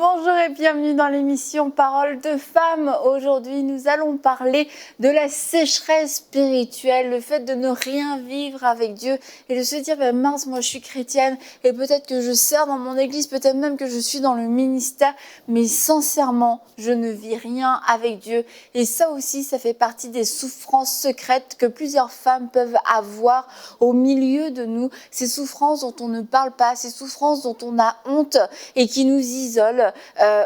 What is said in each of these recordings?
Bonjour et bienvenue dans l'émission Parole de Femmes. Aujourd'hui, nous allons parler de la sécheresse spirituelle, le fait de ne rien vivre avec Dieu et de se dire mince, moi je suis chrétienne et peut-être que je sers dans mon église, peut-être même que je suis dans le ministère, mais sincèrement, je ne vis rien avec Dieu. Et ça aussi, ça fait partie des souffrances secrètes que plusieurs femmes peuvent avoir au milieu de nous, ces souffrances dont on ne parle pas, ces souffrances dont on a honte et qui nous isolent.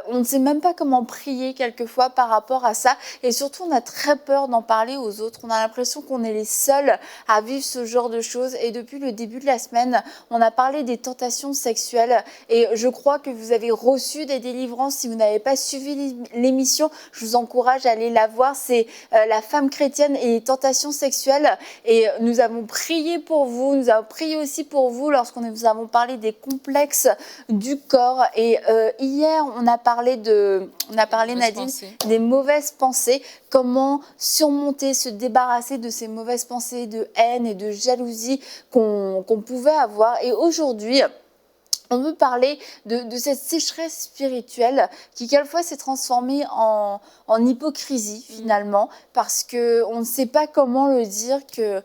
On ne sait même pas comment prier quelquefois par rapport à ça et surtout on a très peur d'en parler aux autres. On a l'impression qu'on est les seuls à vivre ce genre de choses et depuis le début de la semaine, on a parlé des tentations sexuelles et je crois que vous avez reçu des délivrances. Si vous n'avez pas suivi l'émission, je vous encourage à aller la voir. C'est la femme chrétienne et les tentations sexuelles et nous avons prié pour vous. Nous avons prié aussi pour vous lorsqu'on nous avons parlé des complexes du corps et hier on a parlé Nadine des mauvaises pensées, comment surmonter, se débarrasser de ces mauvaises pensées de haine et de jalousie qu'on pouvait avoir. Et aujourd'hui on veut parler de cette sécheresse spirituelle qui quelquefois s'est transformée en hypocrisie finalement parce qu'on ne sait pas comment le dire que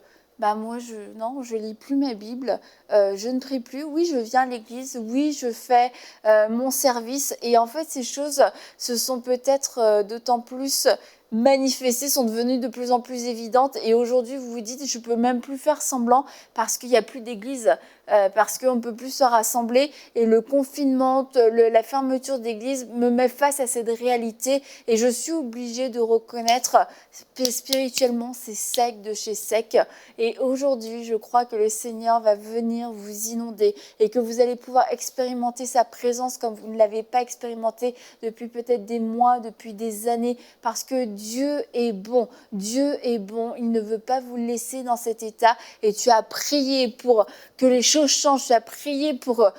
moi je lis plus ma Bible, je ne prie plus, oui je viens à l'église, oui je fais mon service et en fait ces choses se sont peut-être d'autant plus manifestées, sont devenues de plus en plus évidentes et aujourd'hui vous vous dites je peux même plus faire semblant parce qu'il n'y a plus d'église. Parce qu'on ne peut plus se rassembler et le confinement, la fermeture d'église me met face à cette réalité et je suis obligée de reconnaître spirituellement c'est sec de chez sec et aujourd'hui je crois que le Seigneur va venir vous inonder et que vous allez pouvoir expérimenter sa présence comme vous ne l'avez pas expérimenté depuis peut-être des mois, depuis des années parce que Dieu est bon, il ne veut pas vous laisser dans cet état et tu as prié pour que les choses changent, tu as prié pour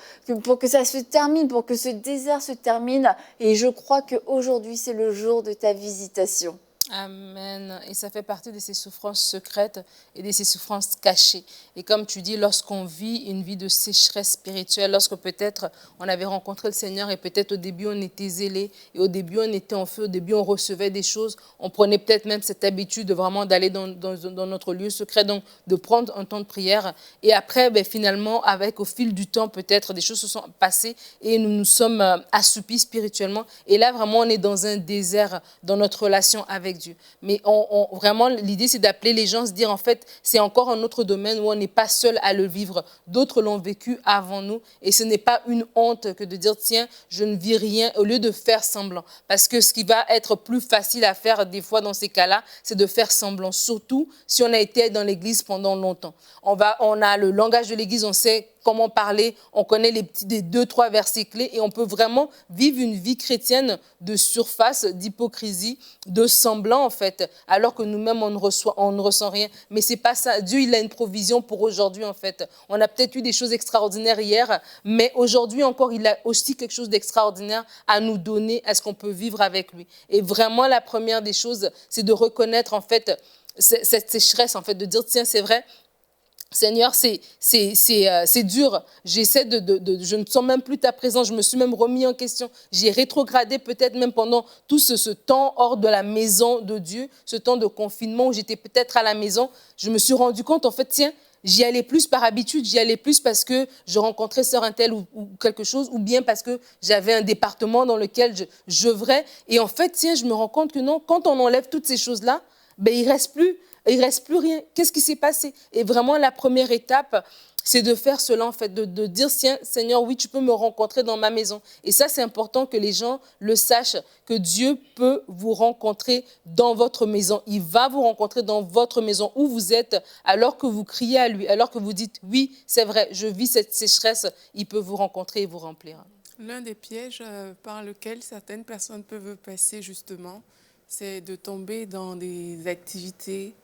que ça se termine, pour que ce désert se termine et je crois qu'aujourd'hui c'est le jour de ta visitation. Amen. Et ça fait partie de ces souffrances secrètes et de ces souffrances cachées. Et comme tu dis, lorsqu'on vit une vie de sécheresse spirituelle, lorsque peut-être on avait rencontré le Seigneur et peut-être au début on était zélé et au début on était en feu, au début on recevait des choses, on prenait peut-être même cette habitude de vraiment d'aller dans notre lieu secret, donc de prendre un temps de prière. Et après, finalement, au fil du temps, peut-être des choses se sont passées et nous nous sommes assoupis spirituellement. Et là, vraiment, on est dans un désert dans notre relation avec Dieu. Mais vraiment, l'idée, c'est d'appeler les gens, se dire, en fait, c'est encore un autre domaine où on n'est pas seul à le vivre. D'autres l'ont vécu avant nous. Et ce n'est pas une honte que de dire, tiens, je ne vis rien, au lieu de faire semblant. Parce que ce qui va être plus facile à faire des fois dans ces cas-là, c'est de faire semblant. Surtout si on a été dans l'église pendant longtemps. On a le langage de l'église, on sait comment parler, on connaît des 2-3 versets clés et on peut vraiment vivre une vie chrétienne de surface, d'hypocrisie, de semblant en fait, alors que nous-mêmes on ne ressent rien. Mais c'est pas ça. Dieu, il a une provision pour aujourd'hui en fait. On a peut-être eu des choses extraordinaires hier, mais aujourd'hui encore, il a aussi quelque chose d'extraordinaire à nous donner, à ce qu'on peut vivre avec lui. Et vraiment, la première des choses, c'est de reconnaître en fait cette sécheresse, en fait, de dire, tiens, c'est vrai, Seigneur, c'est dur. Je ne sens même plus ta présence. Je me suis même remis en question. J'ai rétrogradé peut-être même pendant tout ce temps hors de la maison de Dieu, ce temps de confinement où j'étais peut-être à la maison. Je me suis rendu compte, en fait, tiens, j'y allais plus par habitude, j'y allais plus parce que je rencontrais sœur Intel ou quelque chose, ou bien parce que j'avais un département dans lequel j'œuvrais. Et en fait, tiens, je me rends compte que non, quand on enlève toutes ces choses-là, il reste plus rien. Qu'est-ce qui s'est passé? Et vraiment, la première étape, c'est de faire cela, en fait, de dire, Seigneur, oui, tu peux me rencontrer dans ma maison. Et ça, c'est important que les gens le sachent, que Dieu peut vous rencontrer dans votre maison. Il va vous rencontrer dans votre maison où vous êtes, alors que vous criez à lui, alors que vous dites, oui, c'est vrai, je vis cette sécheresse, il peut vous rencontrer et vous remplir. L'un des pièges par lesquels certaines personnes peuvent passer, justement, c'est de tomber dans des activités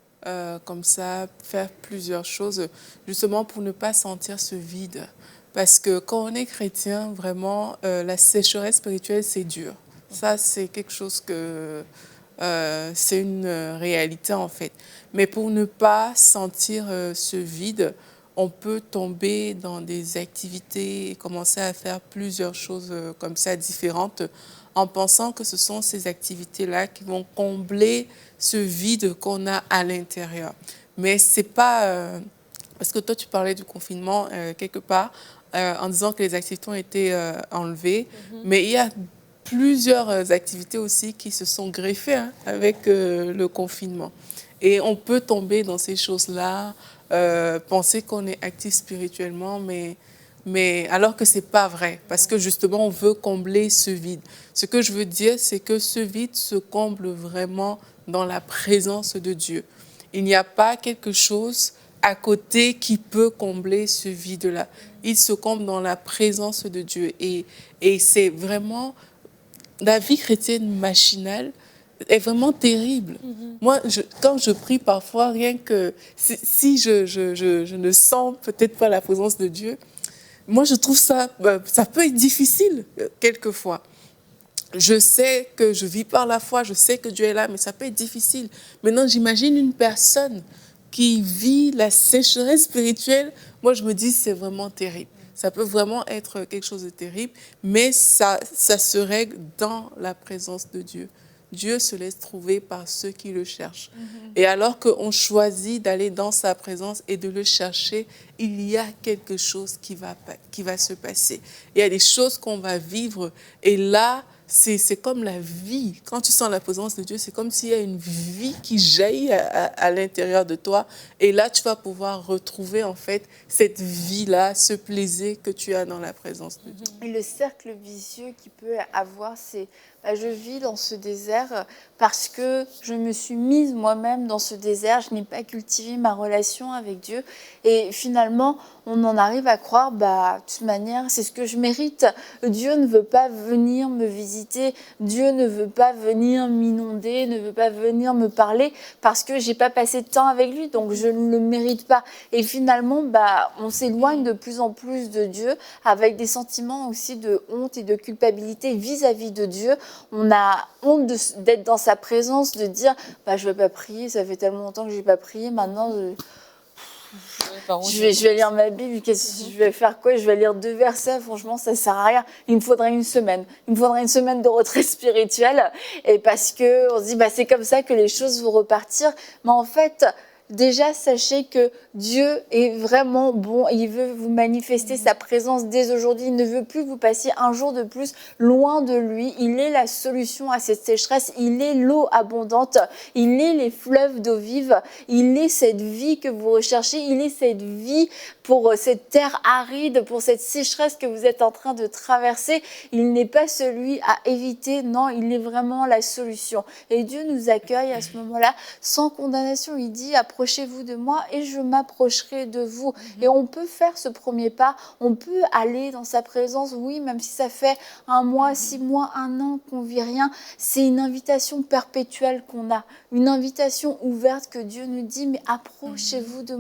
comme ça, faire plusieurs choses, justement pour ne pas sentir ce vide. Parce que quand on est chrétien, vraiment, la sécheresse spirituelle, c'est dur. Ça, c'est quelque chose que... c'est une réalité, en fait. Mais pour ne pas sentir ce vide, on peut tomber dans des activités et commencer à faire plusieurs choses comme ça différentes en pensant que ce sont ces activités-là qui vont combler ce vide qu'on a à l'intérieur. Mais c'est pas... parce que toi, tu parlais du confinement quelque part en disant que les activités ont été enlevées, mais il y a plusieurs activités aussi qui se sont greffées avec le confinement. Et on peut tomber dans ces choses-là, penser qu'on est actif spirituellement, mais alors que ce n'est pas vrai, parce que justement, on veut combler ce vide. Ce que je veux dire, c'est que ce vide se comble vraiment dans la présence de Dieu. Il n'y a pas quelque chose à côté qui peut combler ce vide-là. Il se comble dans la présence de Dieu. Et c'est vraiment... La vie chrétienne machinale est vraiment terrible. Moi, quand je prie parfois, rien que... Si je ne sens peut-être pas la présence de Dieu, moi, je trouve ça peut être difficile, quelquefois. Je sais que je vis par la foi, je sais que Dieu est là, mais ça peut être difficile. Maintenant, j'imagine une personne qui vit la sécheresse spirituelle. Moi, je me dis, c'est vraiment terrible. Ça peut vraiment être quelque chose de terrible, mais ça se règle dans la présence de Dieu. Dieu se laisse trouver par ceux qui le cherchent. Et alors qu'on choisit d'aller dans sa présence et de le chercher, il y a quelque chose qui va se passer. Il y a des choses qu'on va vivre et là, c'est comme la vie. Quand tu sens la présence de Dieu, c'est comme s'il y a une vie qui jaillit à l'intérieur de toi. Et là, tu vas pouvoir retrouver en fait cette vie-là, ce plaisir que tu as dans la présence de Dieu. Et le cercle vicieux qu'il peut avoir, c'est je vis dans ce désert parce que je me suis mise moi-même dans ce désert, je n'ai pas cultivé ma relation avec Dieu. Et finalement, on en arrive à croire, de toute manière, c'est ce que je mérite. Dieu ne veut pas venir me visiter, Dieu ne veut pas venir m'inonder, ne veut pas venir me parler parce que j'ai pas passé de temps avec lui, donc je ne le mérite pas. Et finalement, on s'éloigne de plus en plus de Dieu avec des sentiments aussi de honte et de culpabilité vis-à-vis de Dieu. On a honte d'être dans sa présence, de dire je vais pas prier, ça fait tellement longtemps que j'ai pas prié, maintenant je vais lire ma Bible, je vais faire quoi? Je vais lire 2 versets, franchement ça sert à rien. Il me faudrait une semaine. Il me faudrait une semaine de retrait spirituel, et parce que on se dit c'est comme ça que les choses vont repartir. Mais en fait, déjà, sachez que Dieu est vraiment bon. Il veut vous manifester sa présence dès aujourd'hui. Il ne veut plus que vous passiez un jour de plus loin de lui. Il est la solution à cette sécheresse. Il est l'eau abondante. Il est les fleuves d'eau vive. Il est cette vie que vous recherchez. Il est cette vie pour cette terre aride, pour cette sécheresse que vous êtes en train de traverser. Il n'est pas celui à éviter. Non, il est vraiment la solution. Et Dieu nous accueille à ce moment-là sans condamnation. Il dit, approchez-vous de moi et je m'approcherai de vous. Et on peut faire ce premier pas, on peut aller dans sa présence, oui, même si ça fait 1 mois, 6 mois, 1 an qu'on vit rien. C'est une invitation perpétuelle qu'on a, une invitation ouverte que Dieu nous dit, mais approchez-vous de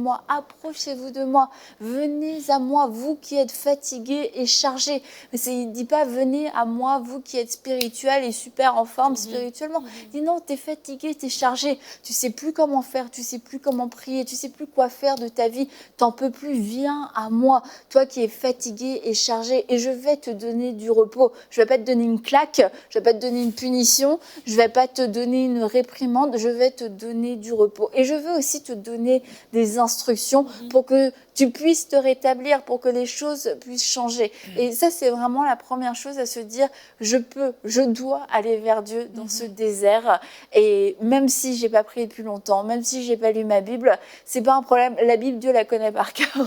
moi, venez à moi, vous qui êtes fatigués et chargés. Mais il ne dit pas, venez à moi, vous qui êtes spirituels et super en forme spirituellement. Il dit non, tu es fatigué, tu es chargé, tu sais plus comment faire, tu sais plus comment prier, tu sais plus quoi faire de ta vie, t'en peux plus, viens à moi, toi qui es fatigué et chargé, et je vais te donner du repos. Je vais pas te donner une claque, je vais pas te donner une punition, je vais pas te donner une réprimande, je vais te donner du repos. Et je veux aussi te donner des instructions pour que tu puisses te rétablir, pour que les choses puissent changer. Et ça, c'est vraiment la première chose à se dire, je dois aller vers Dieu dans ce désert. Et même si j'ai pas prié depuis longtemps, même si j'ai pas lu ma Bible, c'est pas un problème. La Bible, Dieu la connaît par cœur. Non,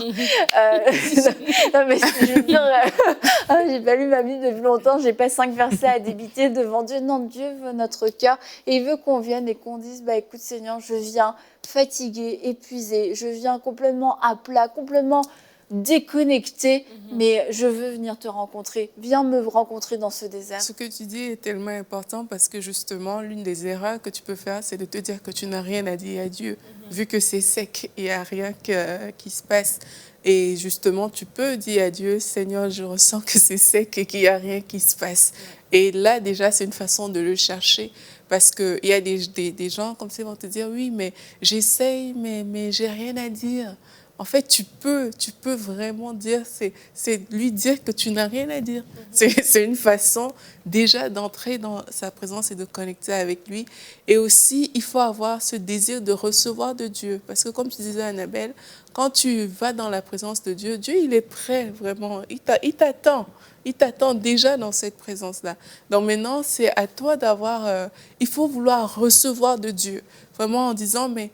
mais je veux dire, j'ai pas lu ma Bible depuis longtemps, j'ai pas 5 versets à débiter devant Dieu. Non, Dieu veut notre cœur et il veut qu'on vienne et qu'on dise, écoute Seigneur, je viens fatiguée, épuisée, je viens complètement à plat, complètement déconnectée, mais je veux venir te rencontrer. Viens me rencontrer dans ce désert. Ce que tu dis est tellement important parce que justement, l'une des erreurs que tu peux faire, c'est de te dire que tu n'as rien à dire à Dieu. Vu que c'est sec, il n'y a rien qui se passe. Et justement, tu peux dire à Dieu, Seigneur, je ressens que c'est sec et qu'il n'y a rien qui se passe. Et là, déjà, c'est une façon de le chercher. Parce qu'il y a des gens comme ça qui vont te dire, oui, mais j'essaye, mais j'ai rien à dire. en fait, tu peux vraiment dire, c'est lui dire que tu n'as rien à dire. C'est une façon déjà d'entrer dans sa présence et de connecter avec lui. Et aussi, il faut avoir ce désir de recevoir de Dieu. Parce que comme tu disais, Annabelle, quand tu vas dans la présence de Dieu, Dieu, il est prêt, vraiment. Il t'attend. Il t'attend déjà dans cette présence-là. Donc maintenant, c'est à toi d'avoir... il faut vouloir recevoir de Dieu. Vraiment en disant, mais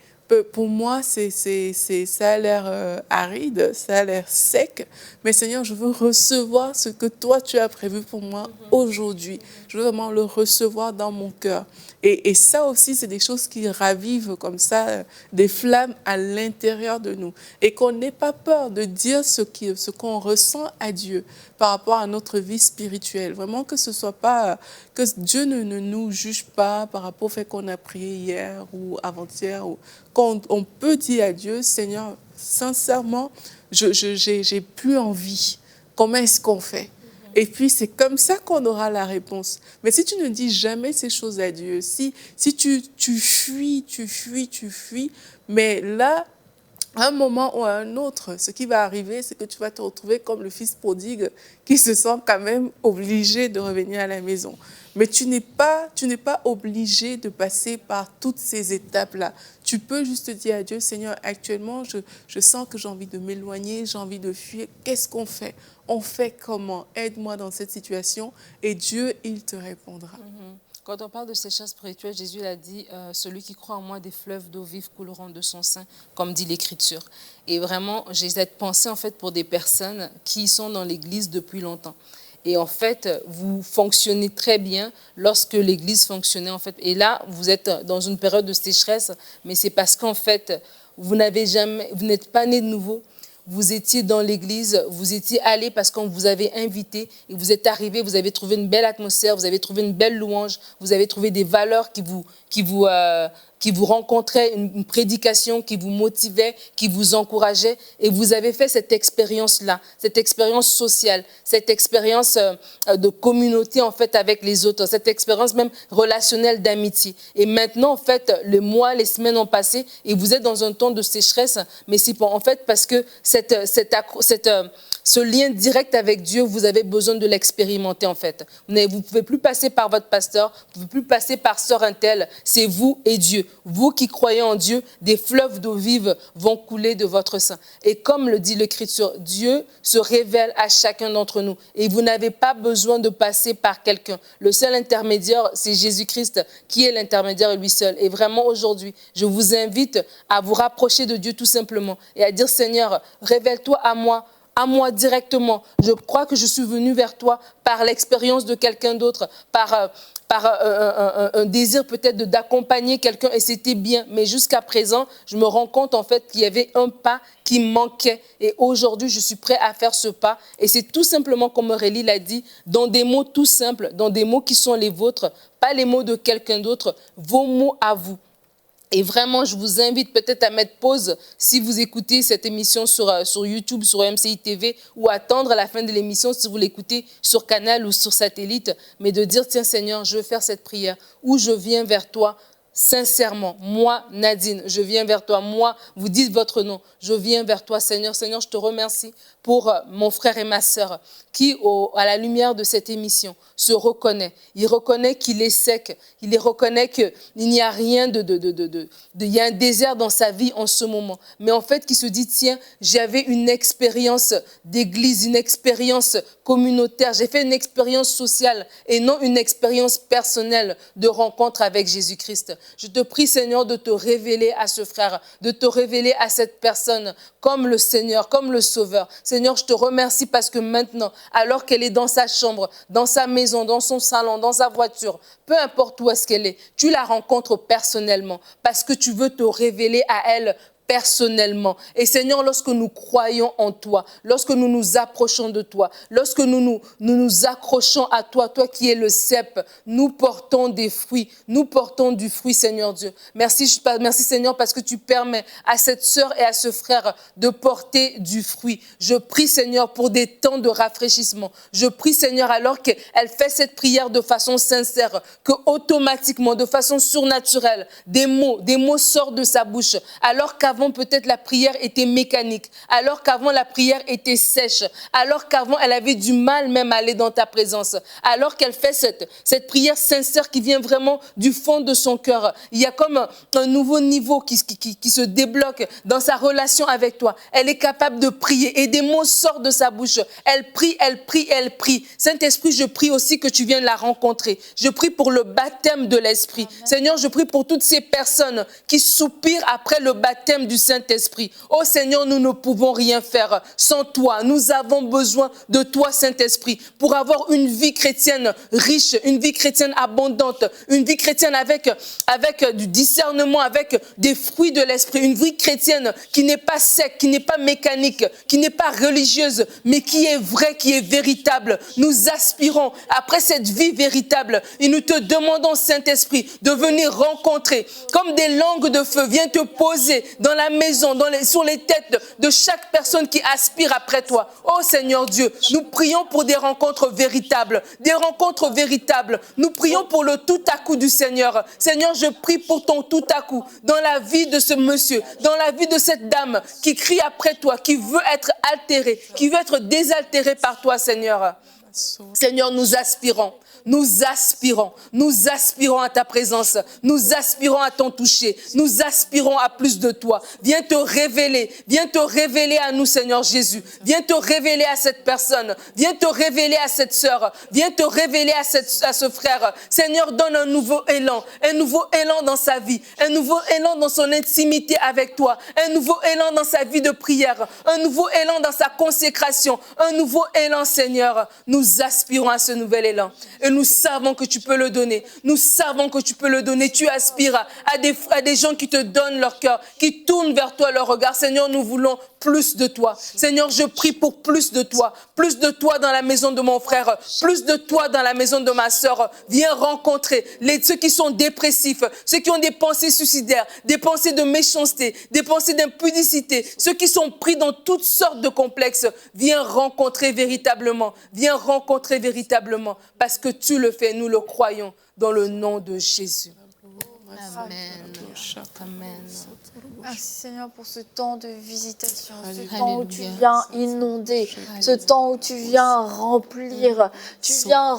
pour moi, ça a l'air aride, ça a l'air sec. Mais Seigneur, je veux recevoir ce que toi, tu as prévu pour moi aujourd'hui. Je veux vraiment le recevoir dans mon cœur. Et ça aussi, c'est des choses qui ravivent comme ça, des flammes à l'intérieur de nous. Et qu'on n'ait pas peur de dire ce qu'on ressent à Dieu par rapport à notre vie spirituelle. Vraiment que ce soit pas, que Dieu ne nous juge pas par rapport au fait qu'on a prié hier ou avant-hier. Ou qu'on on peut dire à Dieu, Seigneur, sincèrement, j'ai plus envie. Comment est-ce qu'on fait? Et puis, c'est comme ça qu'on aura la réponse. Mais si tu ne dis jamais ces choses à Dieu, si tu fuis, mais là, à un moment ou à un autre, ce qui va arriver, c'est que tu vas te retrouver comme le fils prodigue qui se sent quand même obligé de revenir à la maison. Mais tu n'es pas obligé de passer par toutes ces étapes-là. Tu peux juste dire à Dieu, Seigneur, actuellement, je sens que j'ai envie de m'éloigner, j'ai envie de fuir. Qu'est-ce qu'on fait? On fait comment? Aide-moi dans cette situation et Dieu, il te répondra. Quand on parle de sécheresse spirituelle, Jésus l'a dit, celui qui croit en moi, des fleuves d'eau vive couleront de son sein, comme dit l'Écriture. Et vraiment, j'ai cette pensée en fait pour des personnes qui sont dans l'Église depuis longtemps. Et en fait, vous fonctionnez très bien lorsque l'Église fonctionnait en fait. Et là, vous êtes dans une période de sécheresse, mais c'est parce qu'en fait, vous n'êtes pas né de nouveau. Vous étiez dans l'église, vous étiez allé parce qu'on vous avait invité et vous êtes arrivé, vous avez trouvé une belle atmosphère, vous avez trouvé une belle louange, vous avez trouvé des valeurs qui vous rencontraient, une prédication qui vous motivait, qui vous encourageait et vous avez fait cette expérience-là, cette expérience sociale, cette expérience de communauté en fait avec les autres, cette expérience même relationnelle d'amitié. Et maintenant en fait, les mois, les semaines ont passé et vous êtes dans un temps de sécheresse, mais c'est en fait parce que ce lien direct avec Dieu, vous avez besoin de l'expérimenter en fait. Vous ne pouvez plus passer par votre pasteur, vous ne pouvez plus passer par sœur untel, c'est vous et Dieu. Vous qui croyez en Dieu, des fleuves d'eau vive vont couler de votre sein. Et comme le dit l'Écriture, Dieu se révèle à chacun d'entre nous. Et vous n'avez pas besoin de passer par quelqu'un. Le seul intermédiaire, c'est Jésus-Christ qui est l'intermédiaire lui seul. Et vraiment aujourd'hui, je vous invite à vous rapprocher de Dieu tout simplement et à dire, Seigneur, révèle-toi à moi directement. Je crois que je suis venu vers toi par l'expérience de quelqu'un d'autre, par un désir peut-être d'accompagner quelqu'un et c'était bien. Mais jusqu'à présent, je me rends compte en fait qu'il y avait un pas qui manquait. Et aujourd'hui, je suis prêt à faire ce pas. Et c'est tout simplement comme Aurélie l'a dit, dans des mots tout simples, dans des mots qui sont les vôtres, pas les mots de quelqu'un d'autre, vos mots à vous. Et vraiment, je vous invite peut-être à mettre pause si vous écoutez cette émission sur YouTube, sur MCI TV, ou attendre la fin de l'émission si vous l'écoutez sur Canal ou sur satellite, mais de dire, tiens Seigneur, je veux faire cette prière, ou je viens vers toi sincèrement. Moi, Nadine, je viens vers toi. Moi, vous dites votre nom. Je viens vers toi, Seigneur. Seigneur, je te remercie pour mon frère et ma sœur qui, à la lumière de cette émission, se reconnaît. Il reconnaît qu'il est sec. Il reconnaît qu'il n'y a rien il y a un désert dans sa vie en ce moment. Mais en fait, qui se dit, tiens, j'avais une expérience d'église, une expérience communautaire. J'ai fait une expérience sociale et non une expérience personnelle de rencontre avec Jésus-Christ. Je te prie, Seigneur, de te révéler à ce frère, de te révéler à cette personne comme le Seigneur, comme le Sauveur. Seigneur, je te remercie parce que maintenant, alors qu'elle est dans sa chambre, dans sa maison, dans son salon, dans sa voiture, peu importe où est-ce qu'elle est, tu la rencontres personnellement parce que tu veux te révéler à elle personnellement. Et Seigneur, lorsque nous croyons en toi, lorsque nous nous approchons de toi, lorsque nous nous accrochons à toi, toi qui es le cep, nous portons des fruits, nous portons du fruit, Seigneur Dieu. Merci Seigneur parce que tu permets à cette sœur et à ce frère de porter du fruit. Je prie Seigneur pour des temps de rafraîchissement. Je prie Seigneur alors qu'elle fait cette prière de façon sincère, que automatiquement, de façon surnaturelle, des mots sortent de sa bouche, alors qu'avant qu'avant peut-être la prière était mécanique, alors qu'avant la prière était sèche, alors qu'avant elle avait du mal même à aller dans ta présence, alors qu'elle fait cette prière sincère qui vient vraiment du fond de son cœur. Il y a comme un nouveau niveau qui se débloque dans sa relation avec toi. Elle est capable de prier et des mots sortent de sa bouche. Elle prie, elle prie, elle prie. Saint-Esprit, je prie aussi que tu viennes la rencontrer. Je prie pour le baptême de l'Esprit. Seigneur, je prie pour toutes ces personnes qui soupirent après le baptême du Saint-Esprit. Oh Seigneur, nous ne pouvons rien faire sans toi. Nous avons besoin de toi, Saint-Esprit, pour avoir une vie chrétienne riche, une vie chrétienne abondante, une vie chrétienne avec du discernement, avec des fruits de l'Esprit, une vie chrétienne qui n'est pas sec, qui n'est pas mécanique, qui n'est pas religieuse, mais qui est vraie, qui est véritable. Nous aspirons après cette vie véritable et nous te demandons, Saint-Esprit, de venir rencontrer comme des langues de feu. Viens te poser dans la maison, sur les têtes de chaque personne qui aspire après toi. Oh Seigneur Dieu, nous prions pour des rencontres véritables, des rencontres véritables. Nous prions pour le tout à coup du Seigneur. Seigneur, je prie pour ton tout à coup dans la vie de ce monsieur, dans la vie de cette dame qui crie après toi, qui veut être altérée, qui veut être désaltérée par toi, Seigneur. Seigneur, nous aspirons. Nous aspirons à ta présence, nous aspirons à ton toucher, nous aspirons à plus de toi. Viens te révéler à nous, Seigneur Jésus. Viens te révéler à cette personne, viens te révéler à cette sœur, viens te révéler à ce frère. Seigneur, donne un nouveau élan dans sa vie, un nouveau élan dans son intimité avec toi, un nouveau élan dans sa vie de prière, un nouveau élan dans sa consécration, un nouveau élan, Seigneur. Nous aspirons à ce nouvel élan. Et nous savons que tu peux le donner. Nous savons que tu peux le donner. Tu aspires à des gens qui te donnent leur cœur, qui tournent vers toi leur regard. Seigneur, nous voulons plus de toi. Seigneur, je prie pour plus de toi dans la maison de mon frère, plus de toi dans la maison de ma sœur. Viens rencontrer ceux qui sont dépressifs, ceux qui ont des pensées suicidaires, des pensées de méchanceté, des pensées d'impudicité, ceux qui sont pris dans toutes sortes de complexes. Viens rencontrer véritablement, parce que tu le fais, nous le croyons, dans le nom de Jésus. Amen. Amen. Merci Seigneur pour ce temps de visitation, ce Alléluia. temps où tu viens inonder, ce temps où tu viens remplir, tu viens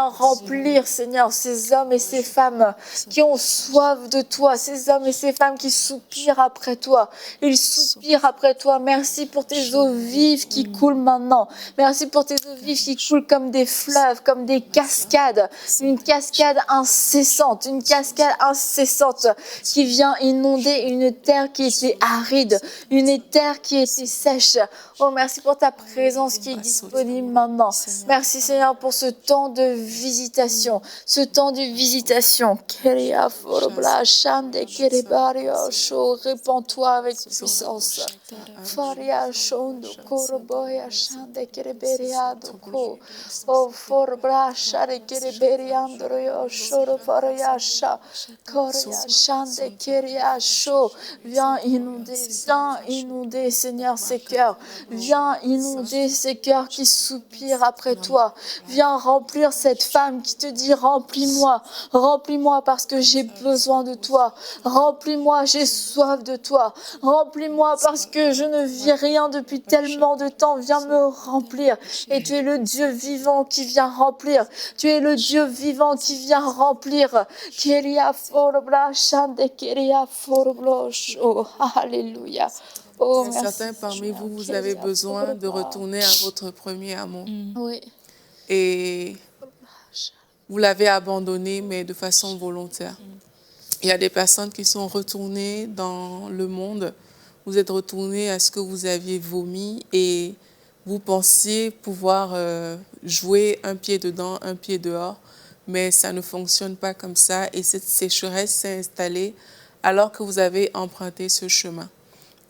remplir Seigneur ces hommes et ces femmes qui ont soif de toi, ces hommes et ces femmes qui soupirent après toi. Ils soupirent après toi. Merci pour tes eaux vives qui coulent maintenant. Merci pour tes eaux vives qui coulent comme des fleuves, comme des cascades, une cascade incessante qui vient inonder une terre qui était aride, une terre qui était sèche. Oh, merci pour ta présence qui est disponible maintenant. Merci Seigneur pour ce temps de visitation, Répands-toi avec puissance. Faria shondo koroboya shande kereberiado ko. Oh, forbra share kereberiandro yo shoro farayasha. Korea shande keria sho. Viens inonder, Seigneur, ces cœurs. Viens inonder ces cœurs qui soupirent après toi. Viens remplir cette femme qui te dit remplis-moi parce que j'ai besoin de toi. Remplis-moi, j'ai soif de toi. Remplis-moi parce que je ne vis rien depuis tellement de temps. Viens me remplir. Et tu es le Dieu vivant qui vient remplir. Tu es le Dieu vivant qui vient remplir. Keria forbla shande keria forblosh. Oh, alléluia. Oh, merci. Certains parmi vous, vous avez besoin de retourner à votre premier amour. Oui. Et vous l'avez abandonné, mais de façon volontaire. Il y a des personnes qui sont retournées dans le monde. Vous êtes retournés à ce que vous aviez vomi et vous pensiez pouvoir jouer un pied dedans, un pied dehors. Mais ça ne fonctionne pas comme ça. Et cette sécheresse s'est installée alors que vous avez emprunté ce chemin.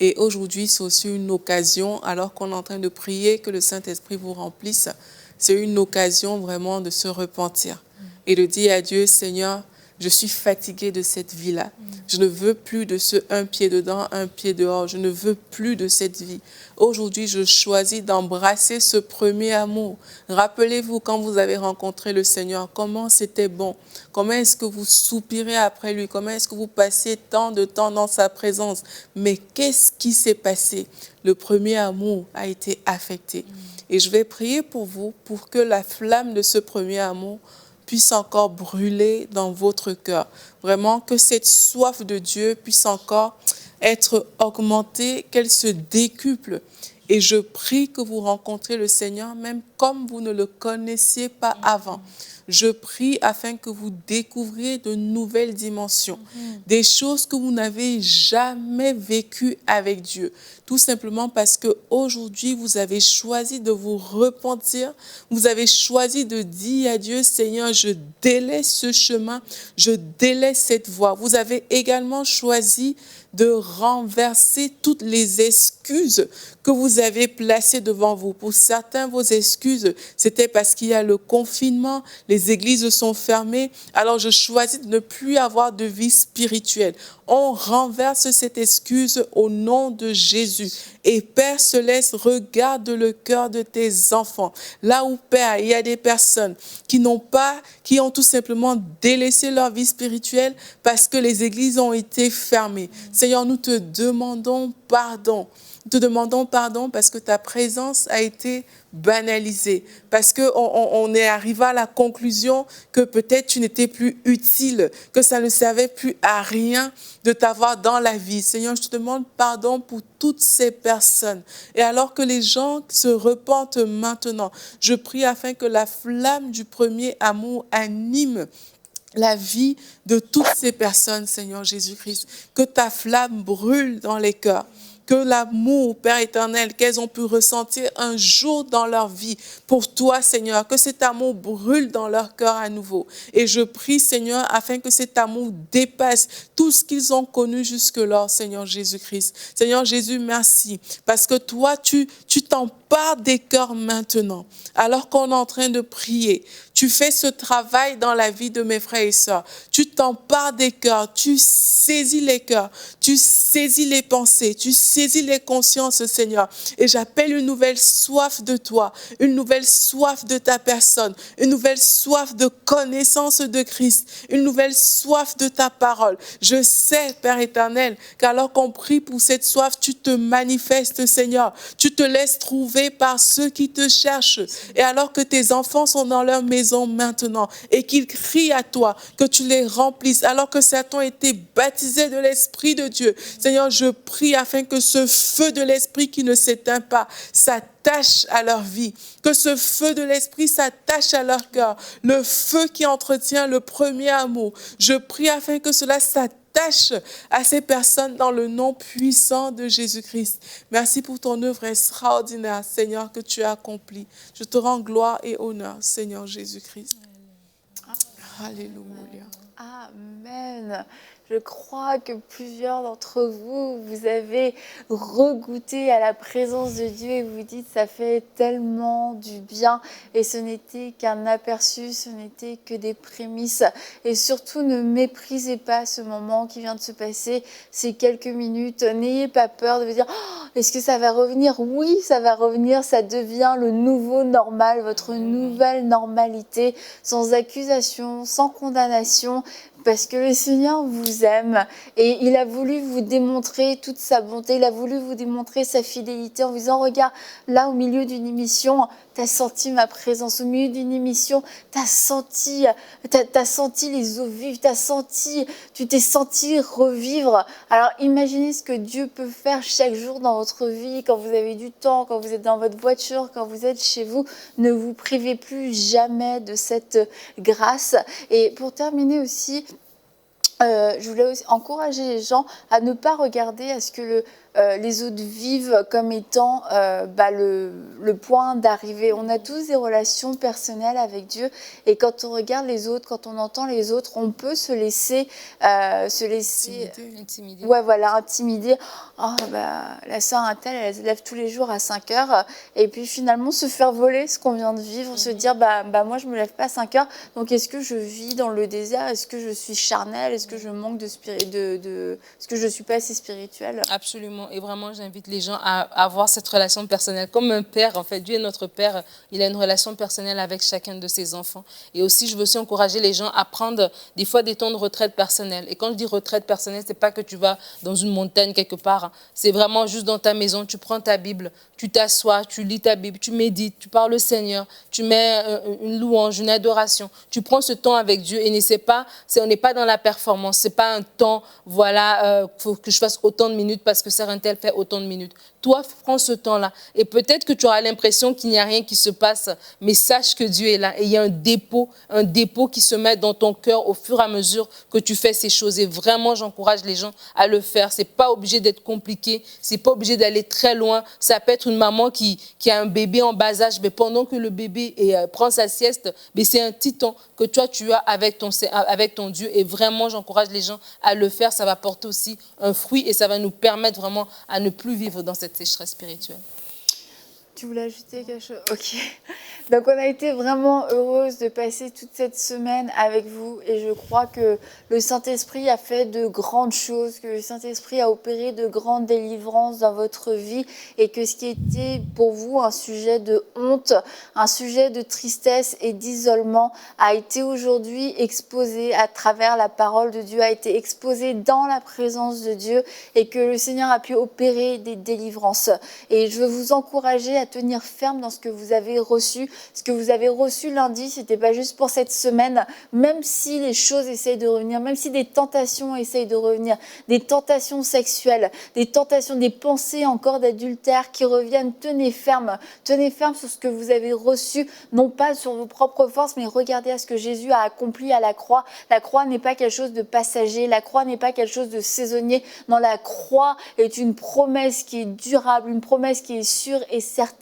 Et aujourd'hui, c'est aussi une occasion, alors qu'on est en train de prier que le Saint-Esprit vous remplisse, c'est une occasion vraiment de se repentir et de dire à Dieu, Seigneur, je suis fatiguée de cette vie-là. Je ne veux plus de ce un pied dedans, un pied dehors. Je ne veux plus de cette vie. Aujourd'hui, je choisis d'embrasser ce premier amour. Rappelez-vous, quand vous avez rencontré le Seigneur, comment c'était bon. Comment est-ce que vous soupirez après lui? Comment est-ce que vous passez tant de temps dans sa présence? Mais qu'est-ce qui s'est passé? Le premier amour a été affecté. Et je vais prier pour vous, pour que la flamme de ce premier amour puisse encore brûler dans votre cœur. Vraiment, que cette soif de Dieu puisse encore être augmentée, qu'elle se décuple. Et je prie que vous rencontrez le Seigneur même comme vous ne le connaissiez pas avant. Je prie afin que vous découvriez de nouvelles dimensions, des choses que vous n'avez jamais vécues avec Dieu. Tout simplement parce qu'aujourd'hui, vous avez choisi de vous repentir. Vous avez choisi de dire à Dieu, Seigneur, je délaisse ce chemin, je délaisse cette voie. Vous avez également choisi de renverser toutes les excuses que vous avez placées devant vous. Pour certains, vos excuses, c'était parce qu'il y a le confinement, les églises sont fermées, alors je choisis de ne plus avoir de vie spirituelle. On renverse cette excuse au nom de Jésus. Et Père Céleste, regarde le cœur de tes enfants. Là où, Père, il y a des personnes qui ont tout simplement délaissé leur vie spirituelle parce que les églises ont été fermées. Seigneur, nous te demandons pardon. Nous te demandons pardon parce que ta présence a été banalisée, parce qu'on est arrivé à la conclusion que peut-être tu n'étais plus utile, que ça ne servait plus à rien de t'avoir dans la vie. Seigneur, je te demande pardon pour toutes ces personnes. Et alors que les gens se repentent maintenant, je prie afin que la flamme du premier amour anime la vie de toutes ces personnes, Seigneur Jésus-Christ. Que ta flamme brûle dans les cœurs. Que l'amour, Père éternel, qu'elles ont pu ressentir un jour dans leur vie pour toi, Seigneur, que cet amour brûle dans leur cœur à nouveau. Et je prie, Seigneur, afin que cet amour dépasse tout ce qu'ils ont connu jusque-là, Seigneur Jésus-Christ. Seigneur Jésus, merci, parce que toi, tu t'empares des cœurs maintenant, alors qu'on est en train de prier. Tu fais ce travail dans la vie de mes frères et sœurs. Tu t'empares des cœurs, tu saisis les cœurs, tu saisis les pensées, tu saisis les consciences, Seigneur. Et j'appelle une nouvelle soif de toi, une nouvelle soif de ta personne, une nouvelle soif de connaissance de Christ, une nouvelle soif de ta parole. Je sais, Père éternel, qu'alors qu'on prie pour cette soif, tu te manifestes, Seigneur. Tu te laisses trouver par ceux qui te cherchent. Et alors que tes enfants sont dans leur maison maintenant et qu'ils crient à toi, que tu les remplisses, alors que certains ont été baptisés de l'Esprit de Dieu. Seigneur, je prie afin que ce feu de l'Esprit qui ne s'éteint pas s'attache à leur vie, que ce feu de l'Esprit s'attache à leur cœur, le feu qui entretient le premier amour. Je prie afin que cela s'attache à ces personnes dans le nom puissant de Jésus-Christ. Merci pour ton œuvre extraordinaire, Seigneur, que tu as accomplie. Je te rends gloire et honneur, Seigneur Jésus-Christ. Alléluia. Amen. Je crois que plusieurs d'entre vous, vous avez regoûté à la présence de Dieu et vous dites ça fait tellement du bien. Et ce n'était qu'un aperçu, ce n'était que des prémices. Et surtout, ne méprisez pas ce moment qui vient de se passer, ces quelques minutes. N'ayez pas peur de vous dire oh, est-ce que ça va revenir? Oui, ça va revenir. Ça devient le nouveau normal, votre nouvelle normalité, sans accusation, sans condamnation. Parce que le Seigneur vous aime et il a voulu vous démontrer toute sa bonté, il a voulu vous démontrer sa fidélité en vous disant regarde, là au milieu d'une émission, tu as senti ma présence, au milieu d'une émission, tu as senti les eaux vives, tu t'es senti revivre. Alors imaginez ce que Dieu peut faire chaque jour dans votre vie, quand vous avez du temps, quand vous êtes dans votre voiture, quand vous êtes chez vous, ne vous privez plus jamais de cette grâce. Et pour terminer aussi, je voulais aussi encourager les gens à ne pas regarder à ce que les autres vivent comme étant le point d'arrivée. On a tous des relations personnelles avec Dieu et quand on regarde les autres, quand on entend les autres, on peut se laisser Intimider. Ouais, voilà, intimider. Oh, la sœur un tel, elle se lève tous les jours à 5 heures et puis finalement se faire voler ce qu'on vient de vivre, se dire moi je me lève pas à 5 heures, donc est-ce que je vis dans le désert, est-ce que je suis charnelle, est-ce que je manque est-ce que je suis pas assez spirituelle? Absolument. Et vraiment, j'invite les gens à avoir cette relation personnelle. Comme un père, en fait, Dieu est notre père. Il a une relation personnelle avec chacun de ses enfants. Et aussi, je veux aussi encourager les gens à prendre des fois des temps de retraite personnelle. Et quand je dis retraite personnelle, c'est pas que tu vas dans une montagne quelque part. C'est vraiment juste dans ta maison. Tu prends ta Bible, tu t'assois, tu lis ta Bible, tu médites, tu parles au Seigneur, tu mets une louange, une adoration. Tu prends ce temps avec Dieu et on n'est pas dans la performance. C'est pas un temps, voilà, faut que je fasse autant de minutes parce que un tel fait autant de minutes. Toi, prends ce temps-là. Et peut-être que tu auras l'impression qu'il n'y a rien qui se passe, mais sache que Dieu est là. Et il y a un dépôt qui se met dans ton cœur au fur et à mesure que tu fais ces choses. Et vraiment, j'encourage les gens à le faire. C'est pas obligé d'être compliqué. C'est pas obligé d'aller très loin. Ça peut être une maman qui a un bébé en bas âge, mais pendant que le bébé prend sa sieste, mais c'est un petit temps que toi, tu as avec ton Dieu. Et vraiment, j'encourage les gens à le faire. Ça va porter aussi un fruit et ça va nous permettre vraiment à ne plus vivre dans cette sécheresse spirituelle. Tu voulais ajouter quelque chose? Ok. Donc on a été vraiment heureuse de passer toute cette semaine avec vous et je crois que le Saint-Esprit a fait de grandes choses, que le Saint-Esprit a opéré de grandes délivrances dans votre vie et que ce qui était pour vous un sujet de honte, un sujet de tristesse et d'isolement a été aujourd'hui exposé à travers la parole de Dieu, a été exposé dans la présence de Dieu et que le Seigneur a pu opérer des délivrances. Et je veux vous encourager à tenir ferme dans ce que vous avez reçu. Ce que vous avez reçu lundi, c'était pas juste pour cette semaine, même si les choses essayent de revenir, même si des tentations essayent de revenir, des tentations sexuelles, des tentations, des pensées encore d'adultère qui reviennent, tenez ferme sur ce que vous avez reçu, non pas sur vos propres forces, mais regardez à ce que Jésus a accompli à la croix. La croix n'est pas quelque chose de passager, la croix n'est pas quelque chose de saisonnier. Non, la croix est une promesse qui est durable, une promesse qui est sûre et certaine.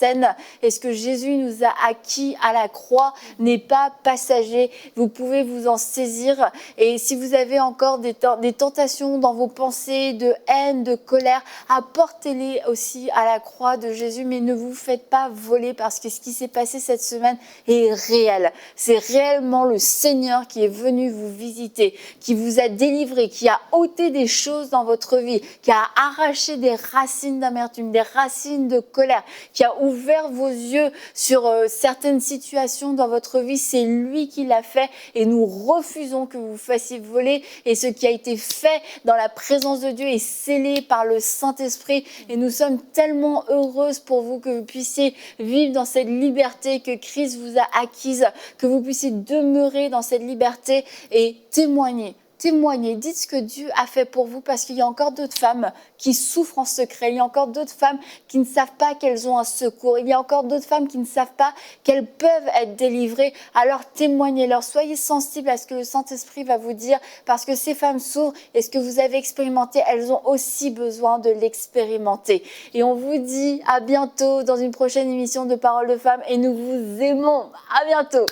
Et ce que Jésus nous a acquis à la croix n'est pas passager. Vous pouvez vous en saisir. Et si vous avez encore des tentations dans vos pensées de haine, de colère, apportez-les aussi à la croix de Jésus. Mais ne vous faites pas voler parce que ce qui s'est passé cette semaine est réel. C'est réellement le Seigneur qui est venu vous visiter, qui vous a délivré, qui a ôté des choses dans votre vie, qui a arraché des racines d'amertume, des racines de colère, qui a ouvert vos yeux sur certaines situations dans votre vie. C'est lui qui l'a fait et nous refusons que vous fassiez voler. Et ce qui a été fait dans la présence de Dieu est scellé par le Saint-Esprit. Et nous sommes tellement heureuses pour vous que vous puissiez vivre dans cette liberté que Christ vous a acquise, que vous puissiez demeurer dans cette liberté et témoigner. Dites ce que Dieu a fait pour vous parce qu'il y a encore d'autres femmes qui souffrent en secret. Il y a encore d'autres femmes qui ne savent pas qu'elles ont un secours. Il y a encore d'autres femmes qui ne savent pas qu'elles peuvent être délivrées. Alors témoignez-leur. Soyez sensibles à ce que le Saint-Esprit va vous dire parce que ces femmes souffrent et ce que vous avez expérimenté, elles ont aussi besoin de l'expérimenter. Et on vous dit à bientôt dans une prochaine émission de Paroles de Femmes et nous vous aimons. À bientôt.